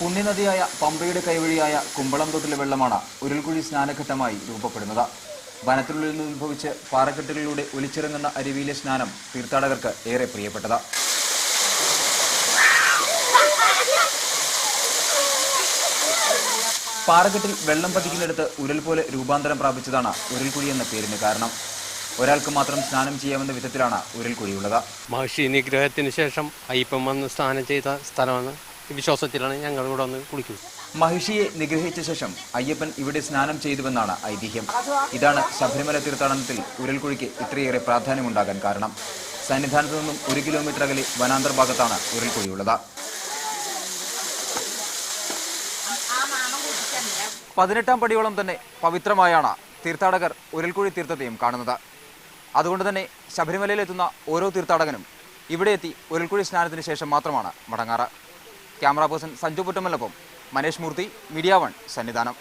പുണ്യനദിയായ പമ്പയുടെ കൈവഴിയായ കുമ്പളംതൊട്ടിലെ വെള്ളമാണ് ഉരുൾക്കുഴി സ്നാനഘട്ടമായി രൂപപ്പെടുന്നത്. വനത്തിനുള്ളിൽ നിന്ന് ഉത്ഭവിച്ച് പാറക്കെട്ടുകളിലൂടെ ഒലിച്ചിറങ്ങുന്ന അരുവിയിലെ സ്നാനം തീർത്ഥാടകർക്ക് ഏറെ പ്രിയപ്പെട്ടത്. പാറക്കെട്ടിൽ വെള്ളം പതിക്കുന്നിടത്ത് ഉരുൾ പോലെ രൂപാന്തരം പ്രാപിച്ചതാണ് ഉരുൾക്കുഴി എന്ന പേരിന് കാരണം. ഒരാൾക്ക് മാത്രം സ്നാനം ചെയ്യാവുന്ന വിധത്തിലാണ് ഉരുൾക്കുഴിയുള്ളത്. മഹർഷി നിഗ്രഹത്തിന് ശേഷം അയ്യപ്പൻ വന്ന് സ്നാനം ചെയ്ത സ്ഥലമാണ്. വിശ്വാസത്തിലാണ് ഞങ്ങൾ ഇവിടെ വന്ന് കുളിക്കുന്നത്. മഹിഷിയെ നിഗ്രഹിച്ച ശേഷം അയ്യപ്പൻ ഇവിടെ സ്നാനം ചെയ്തുവെന്നാണ് ഐതിഹ്യം. ഇതാണ് ശബരിമല തീർത്ഥാടനത്തിൽ ഉരുൾക്കുഴിക്ക് ഇത്രയേറെ പ്രാധാന്യമുണ്ടാകാൻ കാരണം. സന്നിധാനത്തു നിന്നും 1 കിലോമീറ്റർ അകലെ വനാന്തർ ഭാഗത്താണ് ഉരുൾക്കുഴിയുള്ളത്. 18ാം പടിയോളം തന്നെ പവിത്രമായാണ് തീർത്ഥാടകർ ഉരുൾക്കുഴി തീർത്ഥത്തെയും കാണുന്നത്. അതുകൊണ്ട് തന്നെ ശബരിമലയിലെത്തുന്ന ഓരോ തീർത്ഥാടകനും ഇവിടെ എത്തി ഉരുൾക്കുഴി സ്നാനത്തിന് ശേഷം മാത്രമാണ് മടങ്ങാറ്. ക്യാമറ പേഴ്സൺ സഞ്ജു പുറ്റമ്മലിനൊപ്പം മനേഷ് മൂർത്തി, മീഡിയ 1, സന്നിധാനം.